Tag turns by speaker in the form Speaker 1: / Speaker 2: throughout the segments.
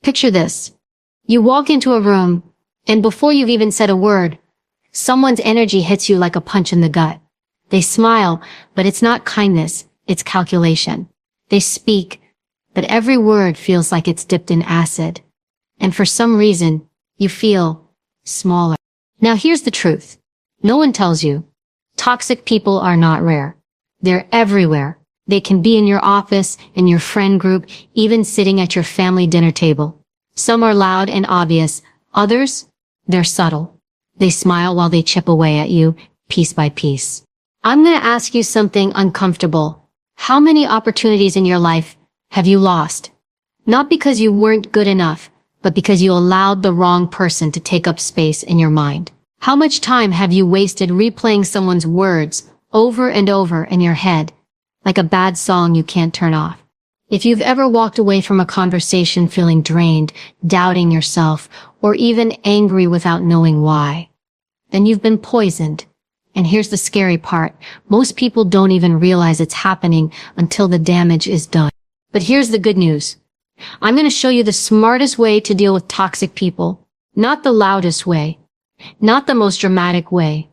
Speaker 1: Picture this. You walk into a room, and before you've even said a word, someone's energy hits you like a punch in the gut. They smile, but it's not kindness, it's calculation. They speak, but every word feels like it's dipped in acid. And for some reason, you feel smaller. Now here's the truth. No one tells you. Toxic people are not rare. They're everywhere. They can be in your office, in your friend group, even sitting at your family dinner table. Some are loud and obvious. Others, they're subtle. They smile while they chip away at you, piece by piece. I'm going to ask you something uncomfortable. How many opportunities in your life have you lost? Not because you weren't good enough, but because you allowed the wrong person to take up space in your mind. How much time have you wasted replaying someone's words over and over in your head, like a bad song you can't turn off? If you've ever walked away from a conversation feeling drained, doubting yourself, or even angry without knowing why, then you've been poisoned. And here's the scary part. Most people don't even realize it's happening until the damage is done. But here's the good news. I'm going to show you the smartest way to deal with toxic people. Not the loudest way. Not the most dramatic way.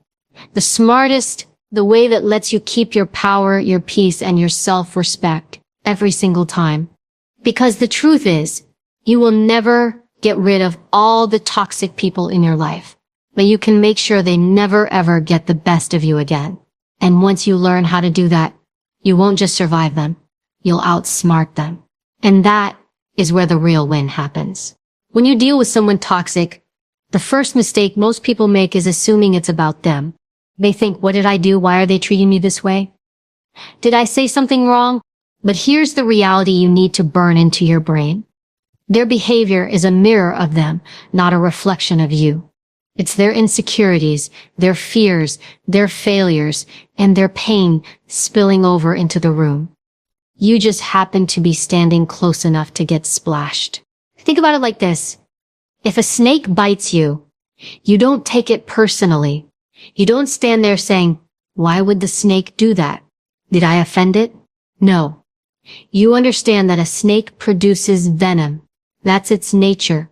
Speaker 1: The smartest, the way that lets you keep your power, your peace, and your self-respect every single time. Because the truth is, you will never get rid of all the toxic people in your life, but you can make sure they never ever get the best of you again. And once you learn how to do that, you won't just survive them, you'll outsmart them. And that is where the real win happens. When you deal with someone toxic, the first mistake most people make is assuming it's about them. They think, what did I do? Why are they treating me this way? Did I say something wrong? But here's the reality you need to burn into your brain. Their behavior is a mirror of them, not a reflection of you. It's their insecurities, their fears, their failures, and their pain spilling over into the room. You just happen to be standing close enough to get splashed. Think about it like this. If a snake bites you, you don't take it personally. You don't stand there saying, why would the snake do that? Did I offend it? No. You understand that a snake produces venom. That's its nature.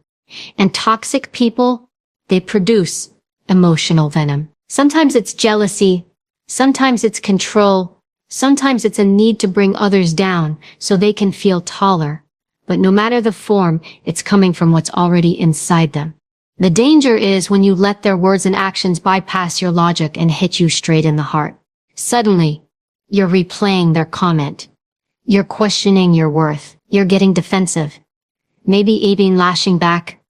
Speaker 1: And toxic people, they produce emotional venom. Sometimes it's jealousy. Sometimes it's control. Sometimes it's a need to bring others down so they can feel taller. But no matter the form, it's coming from what's already inside them. The danger is when you let their words and actions bypass your logic and hit you straight in the heart. Suddenly, you're replaying their comment. You're questioning your worth. You're getting defensive. Maybe even lashing back.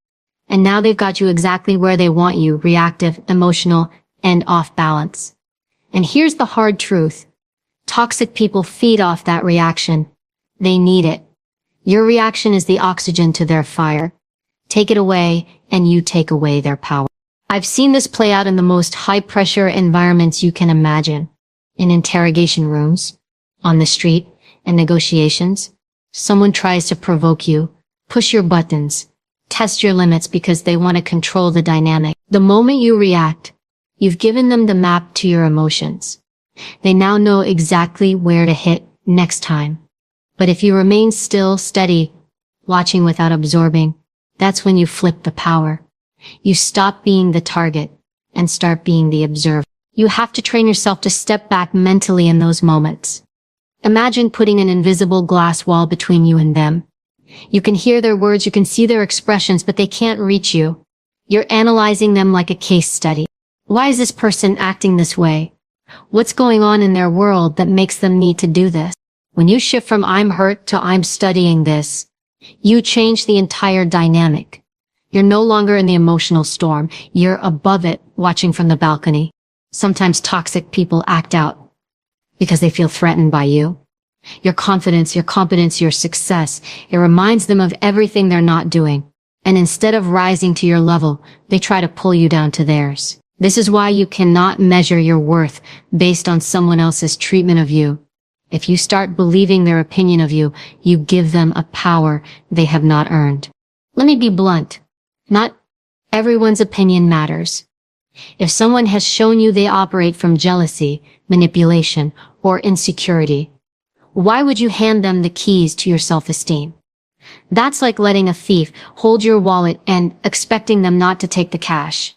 Speaker 1: And now they've got you exactly where they want you, reactive, emotional, and off balance. And here's the hard truth. Toxic people feed off that reaction. They need it. Your reaction is the oxygen to their fire. Take it away, and you take away their power. I've seen this play out in the most high-pressure environments you can imagine. In interrogation rooms, on the street, and negotiations. Someone tries to provoke you, push your buttons, test your limits because they want to control the dynamic. The moment you react, you've given them the map to your emotions. They now know exactly where to hit next time. But if you remain still, steady, watching without absorbing, that's when you flip the power. You stop being the target and start being the observer. You have to train yourself to step back mentally in those moments. Imagine putting an invisible glass wall between you and them. You can hear their words, you can see their expressions, but they can't reach you. You're analyzing them like a case study. Why is this person acting this way? What's going on in their world that makes them need to do this? When you shift from I'm hurt to I'm studying this, you change the entire dynamic. You're no longer in the emotional storm. You're above it, watching from the balcony. Sometimes toxic people act out because they feel threatened by you. Your confidence, your competence, your success. It reminds them of everything they're not doing. And instead of rising to your level, they try to pull you down to theirs. This is why you cannot measure your worth based on someone else's treatment of you. If you start believing their opinion of you, you give them a power they have not earned. Let me be blunt. Not everyone's opinion matters. If someone has shown you they operate from jealousy, manipulation, or insecurity, why would you hand them the keys to your self-esteem? That's like letting a thief hold your wallet and expecting them not to take the cash.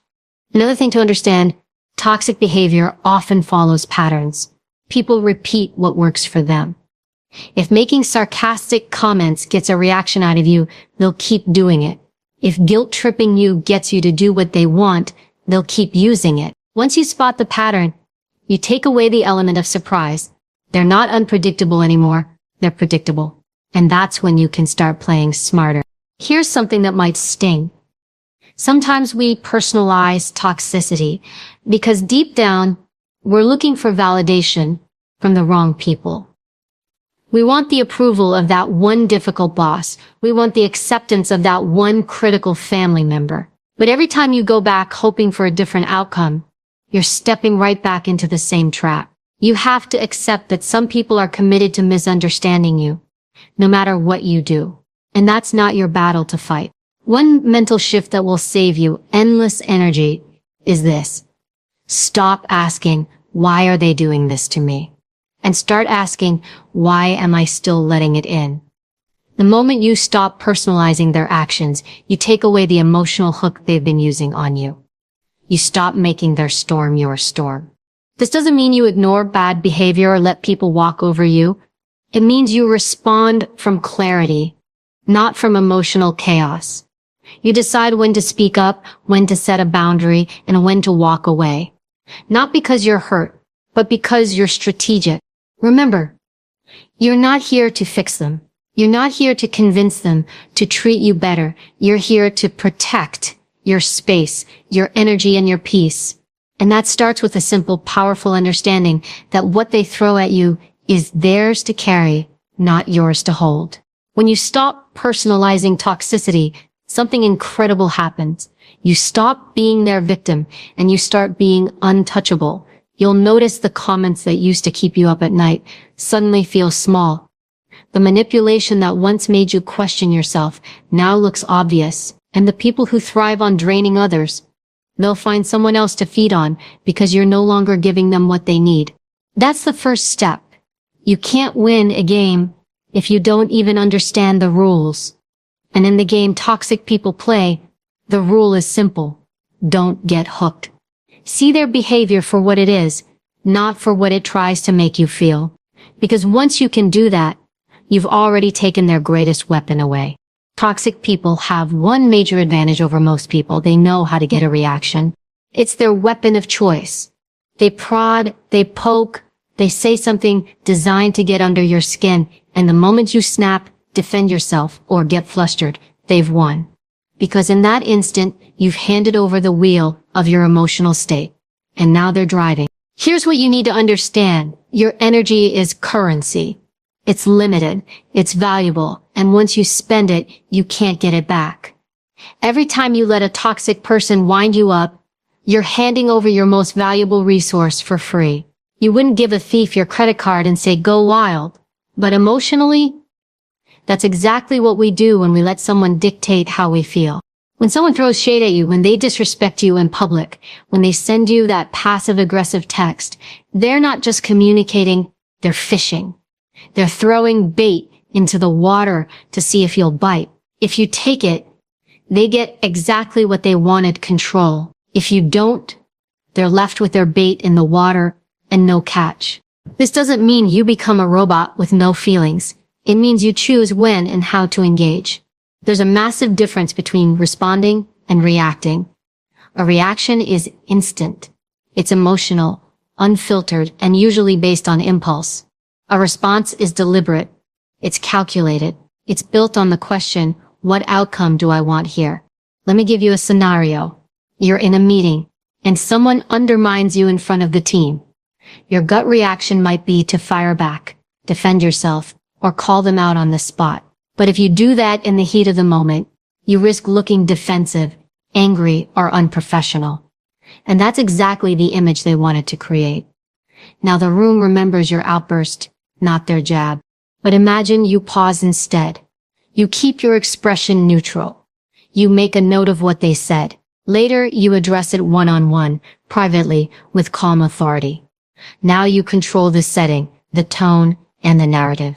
Speaker 1: Another thing to understand, toxic behavior often follows patterns. People repeat what works for them. If making sarcastic comments gets a reaction out of you, they'll keep doing it. If guilt-tripping you gets you to do what they want, they'll keep using it. Once you spot the pattern, you take away the element of surprise. They're not unpredictable anymore. They're predictable. And that's when you can start playing smarter. Here's something that might sting. Sometimes we personalize toxicity because deep down, we're looking for validation from the wrong people. We want the approval of that one difficult boss. We want the acceptance of that one critical family member. But every time you go back hoping for a different outcome, you're stepping right back into the same trap. You have to accept that some people are committed to misunderstanding you, no matter what you do. And that's not your battle to fight. One mental shift that will save you endless energy is this. Stop asking, why are they doing this to me? And start asking, why am I still letting it in? The moment you stop personalizing their actions, you take away the emotional hook they've been using on you. You stop making their storm your storm. This doesn't mean you ignore bad behavior or let people walk over you. It means you respond from clarity, not from emotional chaos. You decide when to speak up, when to set a boundary, and when to walk away. Not because you're hurt, but because you're strategic. Remember, you're not here to fix them. You're not here to convince them to treat you better. You're here to protect your space, your energy, and your peace. And that starts with a simple, powerful understanding that what they throw at you is theirs to carry, not yours to hold. When you stop personalizing toxicity, something incredible happens. You stop being their victim and you start being untouchable. You'll notice the comments that used to keep you up at night suddenly feel small. The manipulation that once made you question yourself now looks obvious. And the people who thrive on draining others, they'll find someone else to feed on because you're no longer giving them what they need. That's the first step. You can't win a game if you don't even understand the rules. And in the game toxic people play, the rule is simple. Don't get hooked. See their behavior for what it is, not for what it tries to make you feel. Because once you can do that, you've already taken their greatest weapon away. Toxic people have one major advantage over most people. They know how to get a reaction. It's their weapon of choice. They prod, they poke, they say something designed to get under your skin, and the moment you snap, defend yourself, or get flustered, they've won. Because in that instant, you've handed over the wheel of your emotional state, and now they're driving. Here's what you need to understand. Your energy is currency. It's limited, it's valuable, and once you spend it, you can't get it back. Every time you let a toxic person wind you up, you're handing over your most valuable resource for free. You wouldn't give a thief your credit card and say, go wild. But emotionally, that's exactly what we do when we let someone dictate how we feel. When someone throws shade at you, when they disrespect you in public, when they send you that passive-aggressive text, they're not just communicating, they're fishing. They're throwing bait into the water to see if you'll bite. If you take it, they get exactly what they wanted, control. If you don't, they're left with their bait in the water and no catch. This doesn't mean you become a robot with no feelings. It means you choose when and how to engage. There's a massive difference between responding and reacting. A reaction is instant. It's emotional, unfiltered, and usually based on impulse. A response is deliberate. It's calculated. It's built on the question, what outcome do I want here? Let me give you a scenario. You're in a meeting, and someone undermines you in front of the team. Your gut reaction might be to fire back, defend yourself, or call them out on the spot. But if you do that in the heat of the moment, you risk looking defensive, angry, or unprofessional. And that's exactly the image they wanted to create. Now the room remembers your outburst, not their jab. But imagine you pause instead. You keep your expression neutral. You make a note of what they said. Later, you address it one-on-one, privately, with calm authority. Now you control the setting, the tone, and the narrative.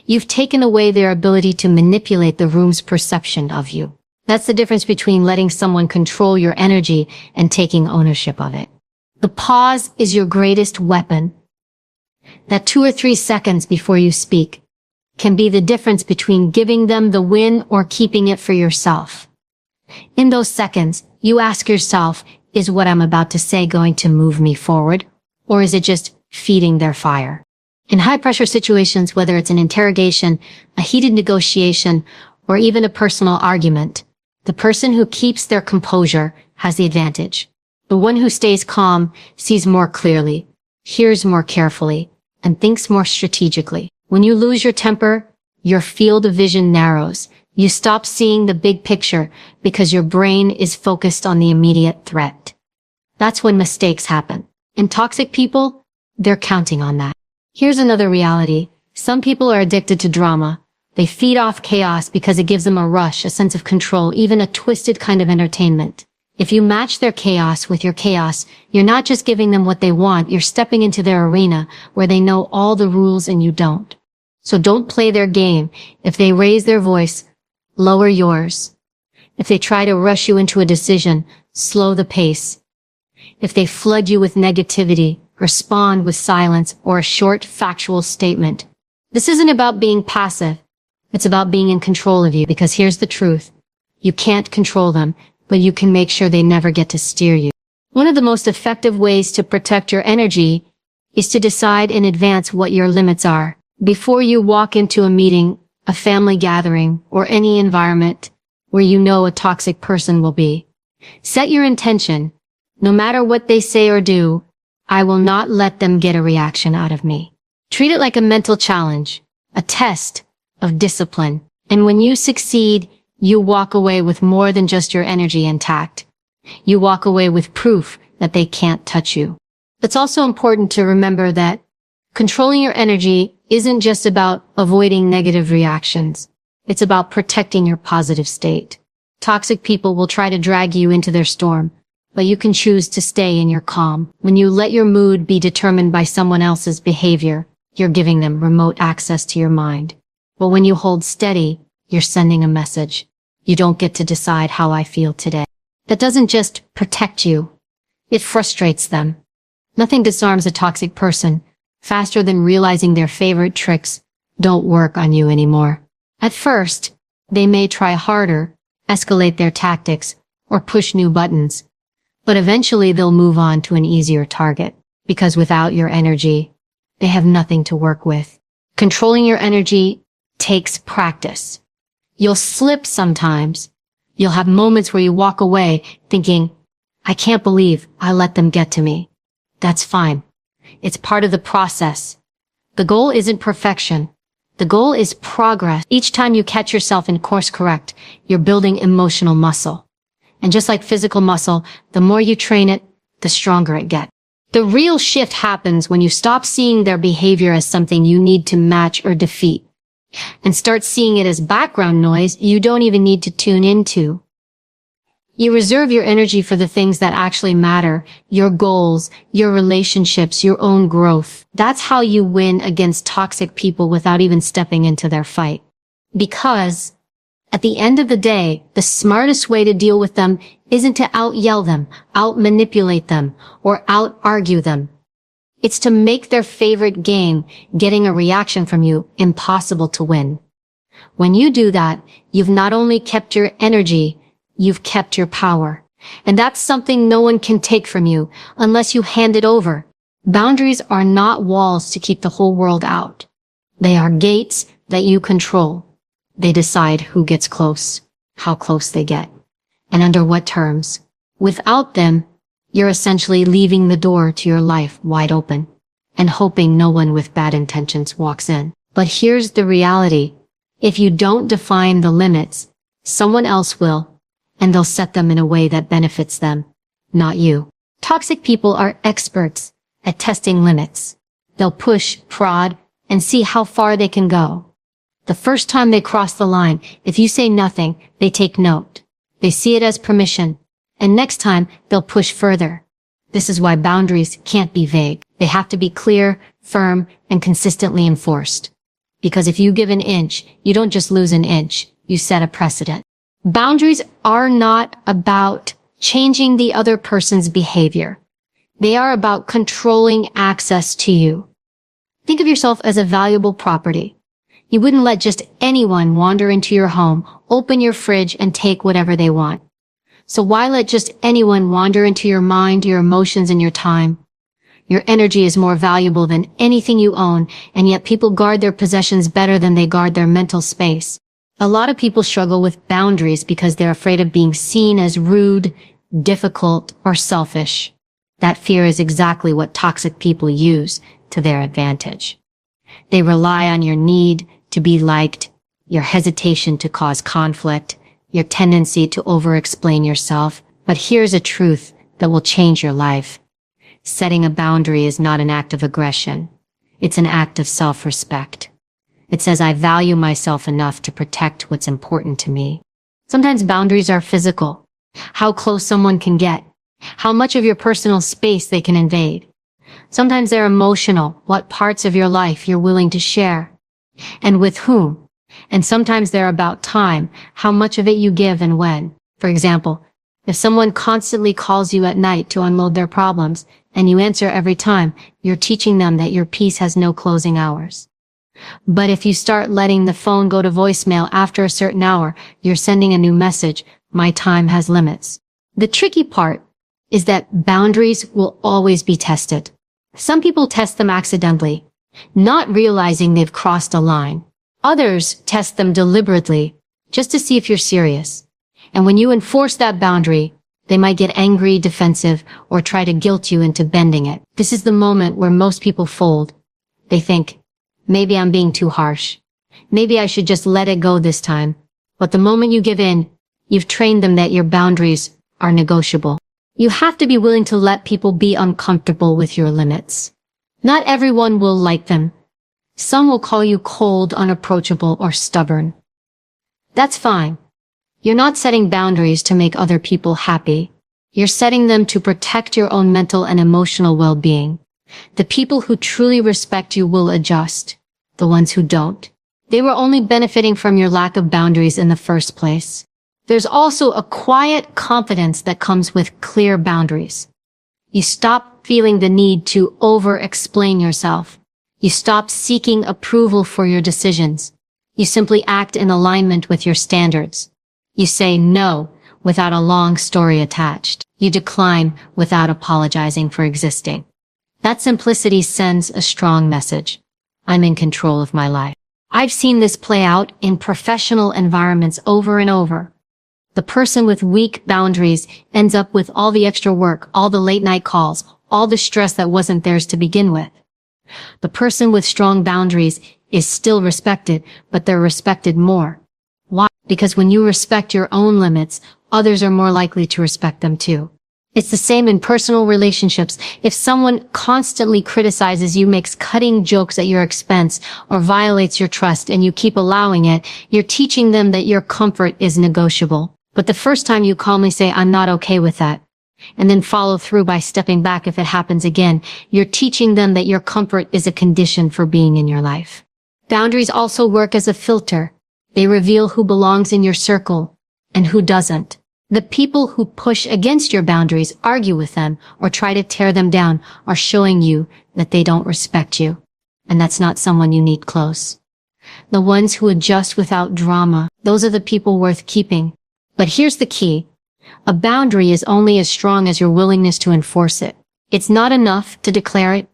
Speaker 1: You've taken away their ability to manipulate the room's perception of you. That's the difference between letting someone control your energy and taking ownership of it. The pause is your greatest weapon. That 2 or 3 seconds before you speak can be the difference between giving them the win or keeping it for yourself. In those seconds, you ask yourself, is what I'm about to say going to move me forward, or is it just feeding their fire? In high-pressure situations, whether it's an interrogation, a heated negotiation, or even a personal argument, the person who keeps their composure has the advantage. The one who stays calm sees more clearly, hears more carefully, and thinks more strategically. When you lose your temper, your field of vision narrows. You stop seeing the big picture because your brain is focused on the immediate threat. That's when mistakes happen. And toxic people, they're counting on that. Here's another reality. Some people are addicted to drama. They feed off chaos because it gives them a rush, a sense of control, even a twisted kind of entertainment. If you match their chaos with your chaos, you're not just giving them what they want, you're stepping into their arena where they know all the rules and you don't. So don't play their game. If they raise their voice, lower yours. If they try to rush you into a decision, slow the pace. If they flood you with negativity, respond with silence or a short factual statement. This isn't about being passive. It's about being in control of you, because here's the truth. You can't control them, but you can make sure they never get to steer you. One of the most effective ways to protect your energy is to decide in advance what your limits are. Before you walk into a meeting, a family gathering, or any environment where you know a toxic person will be, set your intention. No matter what they say or do, I will not let them get a reaction out of me. Treat it like a mental challenge, a test of discipline. And when you succeed, you walk away with more than just your energy intact. You walk away with proof that they can't touch you. It's also important to remember that controlling your energy isn't just about avoiding negative reactions. It's about protecting your positive state. Toxic people will try to drag you into their storm, but you can choose to stay in your calm. When you let your mood be determined by someone else's behavior, you're giving them remote access to your mind. But when you hold steady, you're sending a message. You don't get to decide how I feel today. That doesn't just protect you. It frustrates them. Nothing disarms a toxic person faster than realizing their favorite tricks don't work on you anymore. At first, they may try harder, escalate their tactics, or push new buttons. But eventually they'll move on to an easier target, because without your energy, they have nothing to work with. Controlling your energy takes practice. You'll slip sometimes. You'll have moments where you walk away thinking, I can't believe I let them get to me. That's fine. It's part of the process. The goal isn't perfection. The goal is progress. Each time you catch yourself and course correct, you're building emotional muscle. And just like physical muscle, the more you train it, the stronger it gets. The real shift happens when you stop seeing their behavior as something you need to match or defeat, and start seeing it as background noise you don't even need to tune into. You reserve your energy for the things that actually matter, your goals, your relationships, your own growth. That's how you win against toxic people without even stepping into their fight. Because at the end of the day, the smartest way to deal with them isn't to out-yell them, out-manipulate them, or out-argue them. It's to make their favorite game, getting a reaction from you, impossible to win. When you do that, you've not only kept your energy, you've kept your power. And that's something no one can take from you unless you hand it over. Boundaries are not walls to keep the whole world out. They are gates that you control. They decide who gets close, how close they get, and under what terms. Without them, you're essentially leaving the door to your life wide open and hoping no one with bad intentions walks in. But here's the reality. If you don't define the limits, someone else will, and they'll set them in a way that benefits them, not you. Toxic people are experts at testing limits. They'll push, prod, and see how far they can go. The first time they cross the line, if you say nothing, they take note. They see it as permission. And next time, they'll push further. This is why boundaries can't be vague. They have to be clear, firm, and consistently enforced. Because if you give an inch, you don't just lose an inch, you set a precedent. Boundaries are not about changing the other person's behavior. They are about controlling access to you. Think of yourself as a valuable property. You wouldn't let just anyone wander into your home, open your fridge, and take whatever they want. So why let just anyone wander into your mind, your emotions, and your time? Your energy is more valuable than anything you own, and yet people guard their possessions better than they guard their mental space. A lot of people struggle with boundaries because they're afraid of being seen as rude, difficult, or selfish. That fear is exactly what toxic people use to their advantage. They rely on your need to be liked, your hesitation to cause conflict, your tendency to over-explain yourself. But here's a truth that will change your life. Setting a boundary is not an act of aggression. It's an act of self-respect. It says, I value myself enough to protect what's important to me. Sometimes boundaries are physical. How close someone can get. How much of your personal space they can invade. Sometimes they're emotional. What parts of your life you're willing to share. And with whom. And sometimes they're about time. How much of it you give and when. For example, if someone constantly calls you at night to unload their problems, and you answer every time, you're teaching them that your peace has no closing hours. But if you start letting the phone go to voicemail after a certain hour, you're sending a new message. My time has limits. The tricky part is that boundaries will always be tested. Some people test them accidentally, not realizing they've crossed a line. Others test them deliberately, just to see if you're serious. And when you enforce that boundary, they might get angry, defensive, or try to guilt you into bending it. This is the moment where most people fold. They think, maybe I'm being too harsh. Maybe I should just let it go this time. But the moment you give in, you've trained them that your boundaries are negotiable. You have to be willing to let people be uncomfortable with your limits. Not everyone will like them. Some will call you cold, unapproachable, or stubborn. That's fine. You're not setting boundaries to make other people happy. You're setting them to protect your own mental and emotional well-being. The people who truly respect you will adjust. The ones who don't, they were only benefiting from your lack of boundaries in the first place. There's also a quiet confidence that comes with clear boundaries. You stop feeling the need to over-explain yourself. You stop seeking approval for your decisions. You simply act in alignment with your standards. You say no without a long story attached. You decline without apologizing for existing. That simplicity sends a strong message. I'm in control of my life. I've seen this play out in professional environments over and over. The person with weak boundaries ends up with all the extra work, all the late night calls, all the stress that wasn't theirs to begin with. The person with strong boundaries is still respected, but they're respected more. Why? Because when you respect your own limits, others are more likely to respect them too. It's the same in personal relationships. If someone constantly criticizes you, makes cutting jokes at your expense, or violates your trust and you keep allowing it, you're teaching them that your comfort is negotiable. But the first time you calmly say, I'm not okay with that, and then follow through by stepping back if it happens again, you're teaching them that your comfort is a condition for being in your life. Boundaries also work as a filter. They reveal who belongs in your circle and who doesn't. The people who push against your boundaries, argue with them, or try to tear them down are showing you that they don't respect you. And that's not someone you need close. The ones who adjust without drama, those are the people worth keeping. But here's the key. A boundary is only as strong as your willingness to enforce it. It's not enough to declare it.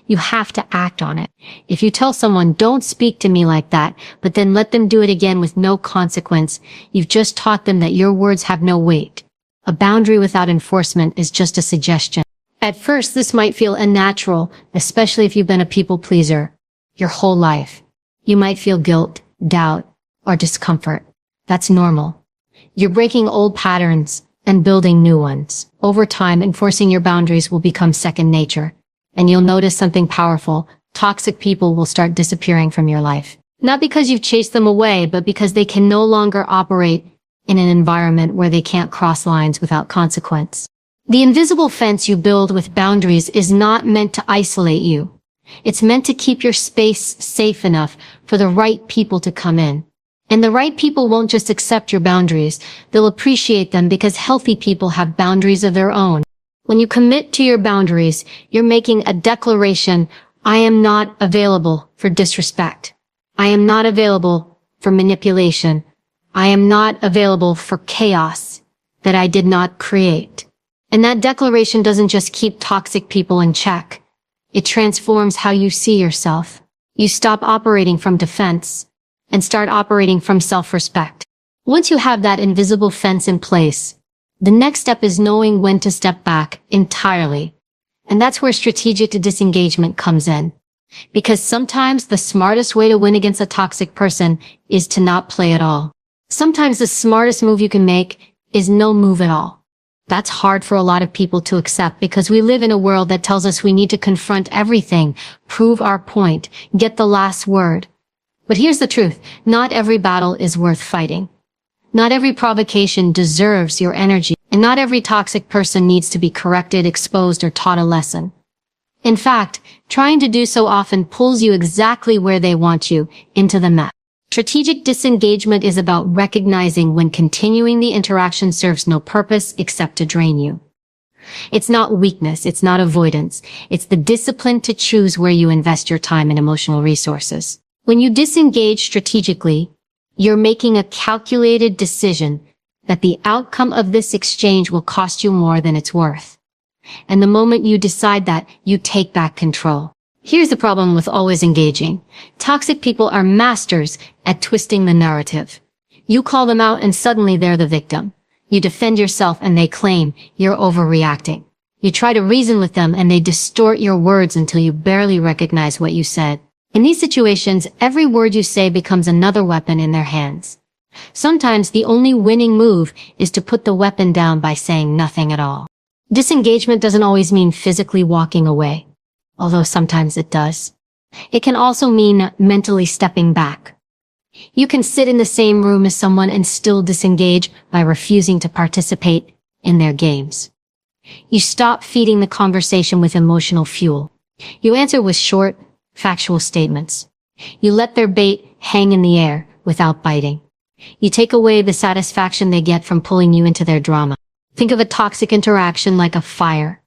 Speaker 1: You have to act on it. If you tell someone, don't speak to me like that, but then let them do it again with no consequence, you've just taught them that your words have no weight. A boundary without enforcement is just a suggestion. At first, this might feel unnatural, especially if you've been a people pleaser your whole life. You might feel guilt, doubt, or discomfort. That's normal. You're breaking old patterns and building new ones. Over time, enforcing your boundaries will become second nature. And you'll notice something powerful. Toxic people will start disappearing from your life. Not because you've chased them away, but because they can no longer operate in an environment where they can't cross lines without consequence. The invisible fence you build with boundaries is not meant to isolate you. It's meant to keep your space safe enough for the right people to come in. And the right people won't just accept your boundaries, they'll appreciate them because healthy people have boundaries of their own. When you commit to your boundaries, you're making a declaration, I am not available for disrespect. I am not available for manipulation. I am not available for chaos that I did not create. And that declaration doesn't just keep toxic people in check. It transforms how you see yourself. You stop operating from defense and start operating from self-respect. Once you have that invisible fence in place, the next step is knowing when to step back entirely. And that's where strategic disengagement comes in. Because sometimes the smartest way to win against a toxic person is to not play at all. Sometimes the smartest move you can make is no move at all. That's hard for a lot of people to accept because we live in a world that tells us we need to confront everything, prove our point, get the last word. But here's the truth. Not every battle is worth fighting. Not every provocation deserves your energy, and not every toxic person needs to be corrected, exposed, or taught a lesson. In fact, trying to do so often pulls you exactly where they want you, into the mess. Strategic disengagement is about recognizing when continuing the interaction serves no purpose except to drain you. It's not weakness, it's not avoidance, it's the discipline to choose where you invest your time and emotional resources. When you disengage strategically, you're making a calculated decision that the outcome of this exchange will cost you more than it's worth. And the moment you decide that, you take back control. Here's the problem with always engaging. Toxic people are masters at twisting the narrative. You call them out and suddenly they're the victim. You defend yourself and they claim you're overreacting. You try to reason with them and they distort your words until you barely recognize what you said. In these situations, every word you say becomes another weapon in their hands. Sometimes the only winning move is to put the weapon down by saying nothing at all. Disengagement doesn't always mean physically walking away, although sometimes it does. It can also mean mentally stepping back. You can sit in the same room as someone and still disengage by refusing to participate in their games. You stop feeding the conversation with emotional fuel. You answer with short, factual statements. You let their bait hang in the air without biting. You take away the satisfaction they get from pulling you into their drama. Think of a toxic interaction like a fire.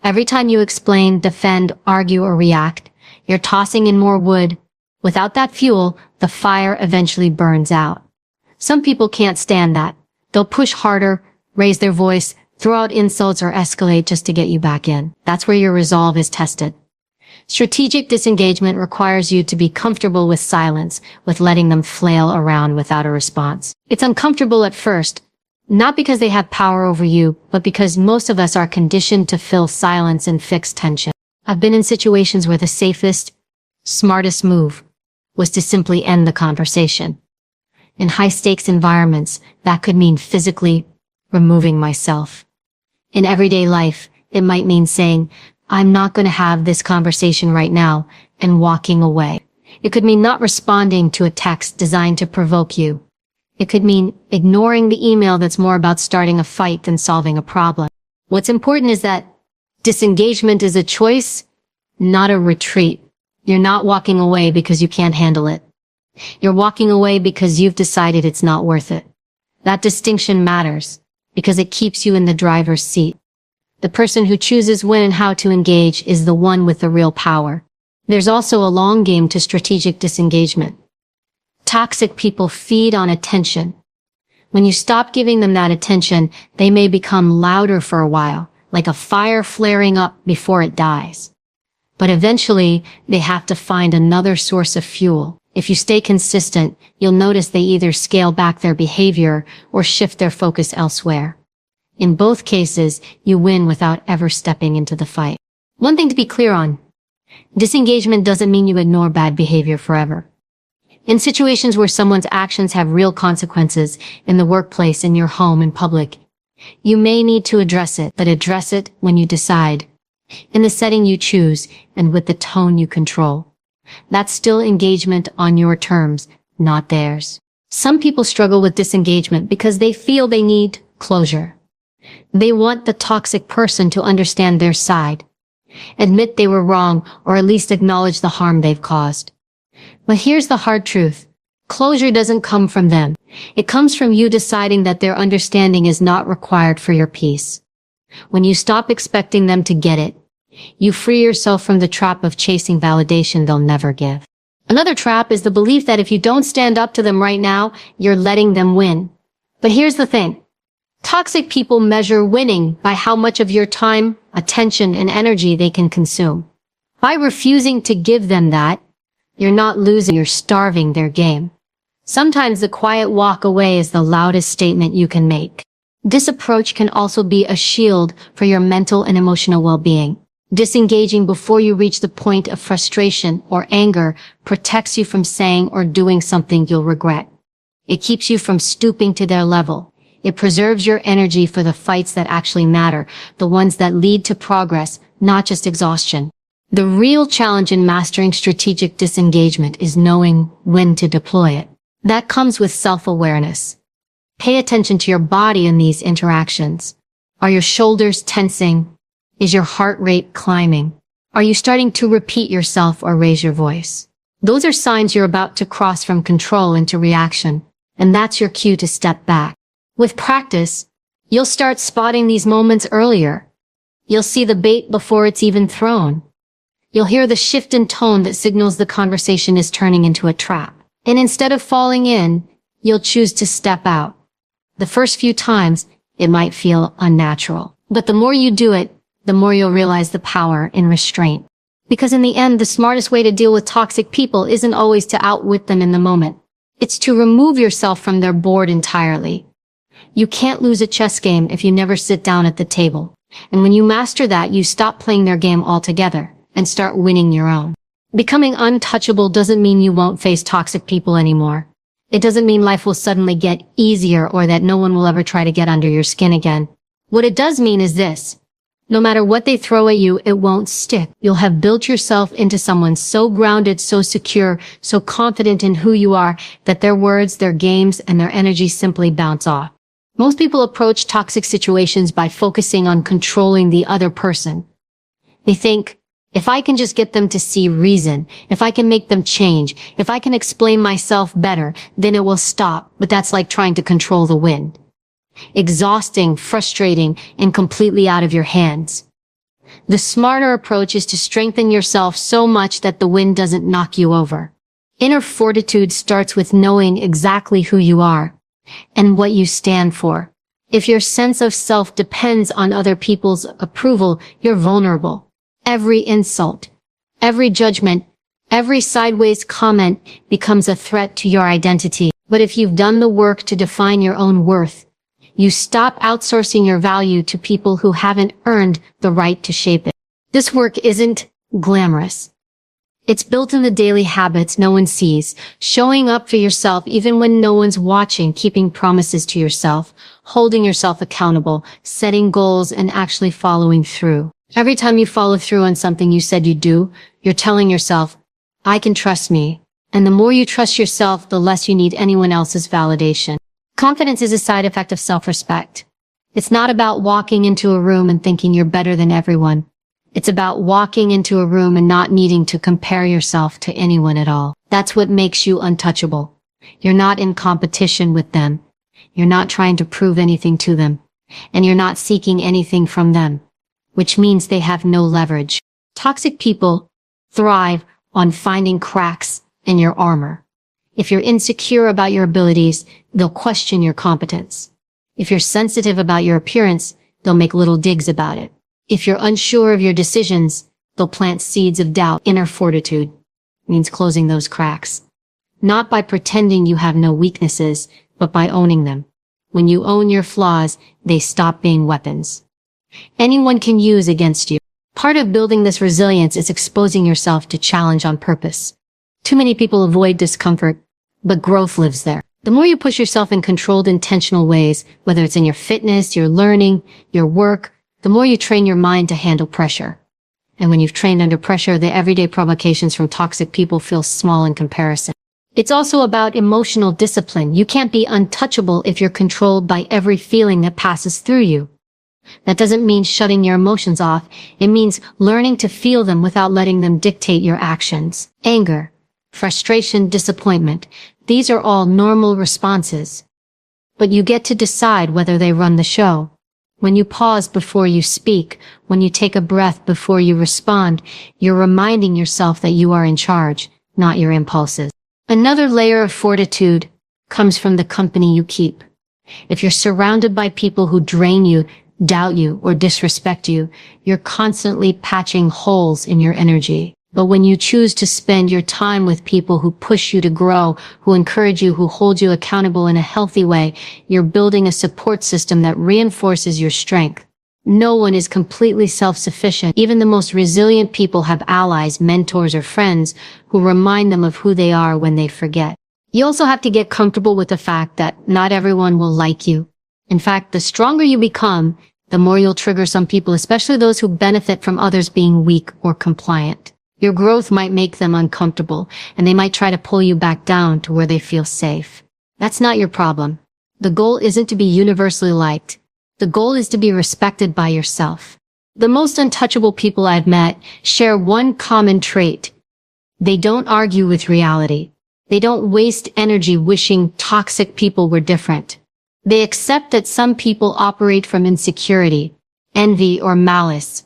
Speaker 1: Every time you explain, defend, argue, or react, you're tossing in more wood. Without that fuel, the fire eventually burns out. Some people can't stand that. They'll push harder, raise their voice, throw out insults, or escalate just to get you back in. That's where your resolve is tested. Strategic disengagement requires you to be comfortable with silence, with letting them flail around without a response. It's uncomfortable at first, not because they have power over you, but because most of us are conditioned to fill silence and fix tension. I've been in situations where the safest, smartest move was to simply end the conversation. In high-stakes environments, that could mean physically removing myself. In everyday life, it might mean saying, I'm not going to have this conversation right now, and walking away. It could mean not responding to a text designed to provoke you. It could mean ignoring the email that's more about starting a fight than solving a problem. What's important is that disengagement is a choice, not a retreat. You're not walking away because you can't handle it. You're walking away because you've decided it's not worth it. That distinction matters because it keeps you in the driver's seat. The person who chooses when and how to engage is the one with the real power. There's also a long game to strategic disengagement. Toxic people feed on attention. When you stop giving them that attention, they may become louder for a while, like a fire flaring up before it dies. But eventually, they have to find another source of fuel. If you stay consistent, you'll notice they either scale back their behavior or shift their focus elsewhere. In both cases, you win without ever stepping into the fight. One thing to be clear on. Disengagement doesn't mean you ignore bad behavior forever. In situations where someone's actions have real consequences, in the workplace, in your home, in public, you may need to address it, but address it when you decide, in the setting you choose, and with the tone you control. That's still engagement on your terms, not theirs. Some people struggle with disengagement because they feel they need closure. They want the toxic person to understand their side. Admit they were wrong, or at least acknowledge the harm they've caused. But here's the hard truth. Closure doesn't come from them. It comes from you deciding that their understanding is not required for your peace. When you stop expecting them to get it, you free yourself from the trap of chasing validation they'll never give. Another trap is the belief that if you don't stand up to them right now, you're letting them win. But here's the thing. Toxic people measure winning by how much of your time, attention, and energy they can consume. By refusing to give them that, you're not losing, you're starving their game. Sometimes the quiet walk away is the loudest statement you can make. This approach can also be a shield for your mental and emotional well-being. Disengaging before you reach the point of frustration or anger protects you from saying or doing something you'll regret. It keeps you from stooping to their level. It preserves your energy for the fights that actually matter, the ones that lead to progress, not just exhaustion. The real challenge in mastering strategic disengagement is knowing when to deploy it. That comes with self-awareness. Pay attention to your body in these interactions. Are your shoulders tensing? Is your heart rate climbing? Are you starting to repeat yourself or raise your voice? Those are signs you're about to cross from control into reaction, and that's your cue to step back. With practice, you'll start spotting these moments earlier. You'll see the bait before it's even thrown. You'll hear the shift in tone that signals the conversation is turning into a trap. And instead of falling in, you'll choose to step out. The first few times, it might feel unnatural. But the more you do it, the more you'll realize the power in restraint. Because in the end, the smartest way to deal with toxic people isn't always to outwit them in the moment. It's to remove yourself from their board entirely. You can't lose a chess game if you never sit down at the table. And when you master that, you stop playing their game altogether and start winning your own. Becoming untouchable doesn't mean you won't face toxic people anymore. It doesn't mean life will suddenly get easier or that no one will ever try to get under your skin again. What it does mean is this. No matter what they throw at you, it won't stick. You'll have built yourself into someone so grounded, so secure, so confident in who you are that their words, their games, and their energy simply bounce off. Most people approach toxic situations by focusing on controlling the other person. They think, if I can just get them to see reason, if I can make them change, if I can explain myself better, then it will stop. But that's like trying to control the wind. Exhausting, frustrating, and completely out of your hands. The smarter approach is to strengthen yourself so much that the wind doesn't knock you over. Inner fortitude starts with knowing exactly who you are and what you stand for. If your sense of self depends on other people's approval, you're vulnerable. Every insult, every judgment, every sideways comment becomes a threat to your identity. But if you've done the work to define your own worth, you stop outsourcing your value to people who haven't earned the right to shape it. This work isn't glamorous. It's built in the daily habits no one sees, showing up for yourself even when no one's watching, keeping promises to yourself, holding yourself accountable, setting goals, and actually following through. Every time you follow through on something you said you'd do, you're telling yourself, I can trust me. And the more you trust yourself, the less you need anyone else's validation. Confidence is a side effect of self-respect. It's not about walking into a room and thinking you're better than everyone. It's about walking into a room and not needing to compare yourself to anyone at all. That's what makes you untouchable. You're not in competition with them. You're not trying to prove anything to them. And you're not seeking anything from them, which means they have no leverage. Toxic people thrive on finding cracks in your armor. If you're insecure about your abilities, they'll question your competence. If you're sensitive about your appearance, they'll make little digs about it. If you're unsure of your decisions, they'll plant seeds of doubt. Inner fortitude means closing those cracks. Not by pretending you have no weaknesses, but by owning them. When you own your flaws, they stop being weapons anyone can use against you. Part of building this resilience is exposing yourself to challenge on purpose. Too many people avoid discomfort, but growth lives there. The more you push yourself in controlled, intentional ways, whether it's in your fitness, your learning, your work, the more you train your mind to handle pressure. And when you've trained under pressure, the everyday provocations from toxic people feel small in comparison. It's also about emotional discipline. You can't be untouchable if you're controlled by every feeling that passes through you. That doesn't mean shutting your emotions off. It means learning to feel them without letting them dictate your actions. Anger, frustration, disappointment. These are all normal responses. But you get to decide whether they run the show. When you pause before you speak, when you take a breath before you respond, you're reminding yourself that you are in charge, not your impulses. Another layer of fortitude comes from the company you keep. If you're surrounded by people who drain you, doubt you, or disrespect you, you're constantly patching holes in your energy. But when you choose to spend your time with people who push you to grow, who encourage you, who hold you accountable in a healthy way, you're building a support system that reinforces your strength. No one is completely self-sufficient. Even the most resilient people have allies, mentors, or friends who remind them of who they are when they forget. You also have to get comfortable with the fact that not everyone will like you. In fact, the stronger you become, the more you'll trigger some people, especially those who benefit from others being weak or compliant. Your growth might make them uncomfortable, and they might try to pull you back down to where they feel safe. That's not your problem. The goal isn't to be universally liked. The goal is to be respected by yourself. The most untouchable people I've met share one common trait. They don't argue with reality. They don't waste energy wishing toxic people were different. They accept that some people operate from insecurity, envy, or malice,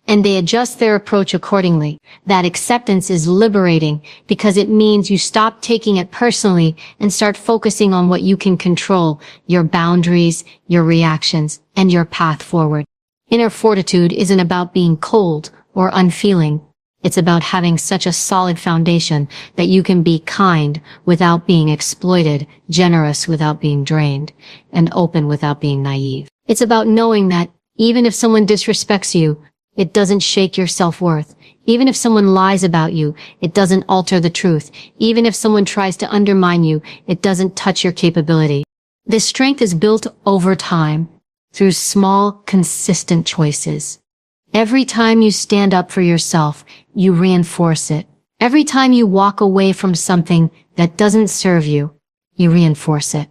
Speaker 1: and they adjust their approach accordingly. That acceptance is liberating because it means you stop taking it personally and start focusing on what you can control, your boundaries, your reactions, and your path forward. Inner fortitude isn't about being cold or unfeeling. It's about having such a solid foundation that you can be kind without being exploited, generous without being drained, and open without being naive. It's about knowing that even if someone disrespects you, it doesn't shake your self-worth. Even if someone lies about you, it doesn't alter the truth. Even if someone tries to undermine you, it doesn't touch your capability. This strength is built over time through small, consistent choices. Every time you stand up for yourself, you reinforce it. Every time you walk away from something that doesn't serve you, you reinforce it.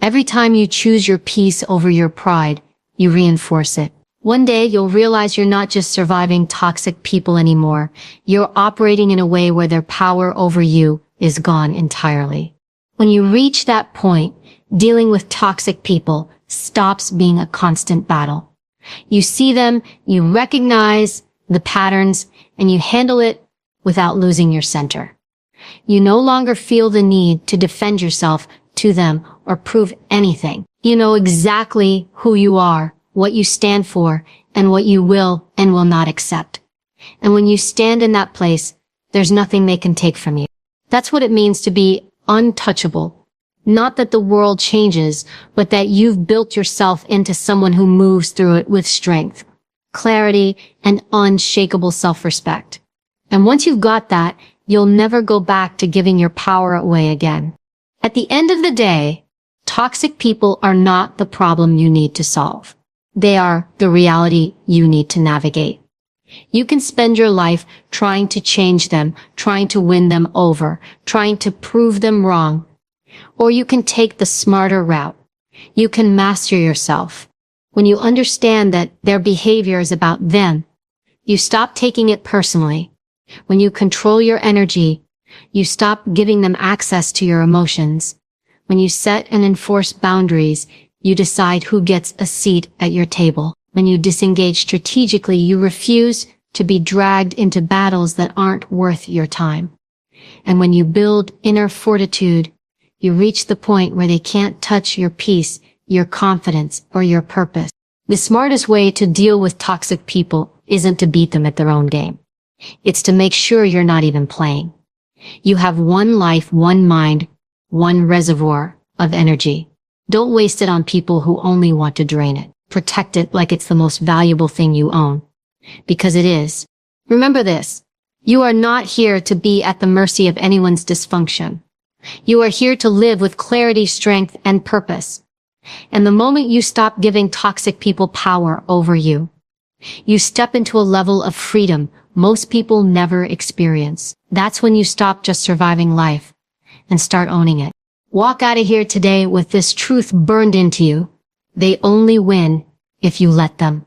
Speaker 1: Every time you choose your peace over your pride, you reinforce it. One day you'll realize you're not just surviving toxic people anymore. You're operating in a way where their power over you is gone entirely. When you reach that point, dealing with toxic people stops being a constant battle. You see them, you recognize the patterns, and you handle it without losing your center. You no longer feel the need to defend yourself to them or prove anything. You know exactly who you are, what you stand for, and what you will and will not accept. And when you stand in that place, there's nothing they can take from you. That's what it means to be untouchable. Not that the world changes, but that you've built yourself into someone who moves through it with strength, clarity, and unshakable self-respect. And once you've got that, you'll never go back to giving your power away again. At the end of the day, toxic people are not the problem you need to solve. They are the reality you need to navigate. You can spend your life trying to change them, trying to win them over, trying to prove them wrong. Or you can take the smarter route. You can master yourself. When you understand that their behavior is about them, you stop taking it personally. When you control your energy, you stop giving them access to your emotions. When you set and enforce boundaries, you decide who gets a seat at your table. When you disengage strategically, you refuse to be dragged into battles that aren't worth your time. And when you build inner fortitude, you reach the point where they can't touch your peace, your confidence, or your purpose. The smartest way to deal with toxic people isn't to beat them at their own game. It's to make sure you're not even playing. You have one life, one mind, one reservoir of energy. Don't waste it on people who only want to drain it. Protect it like it's the most valuable thing you own. Because it is. Remember this. You are not here to be at the mercy of anyone's dysfunction. You are here to live with clarity, strength, and purpose. And the moment you stop giving toxic people power over you, you step into a level of freedom most people never experience. That's when you stop just surviving life and start owning it. Walk out of here today with this truth burned into you. They only win if you let them.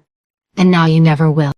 Speaker 1: And now you never will.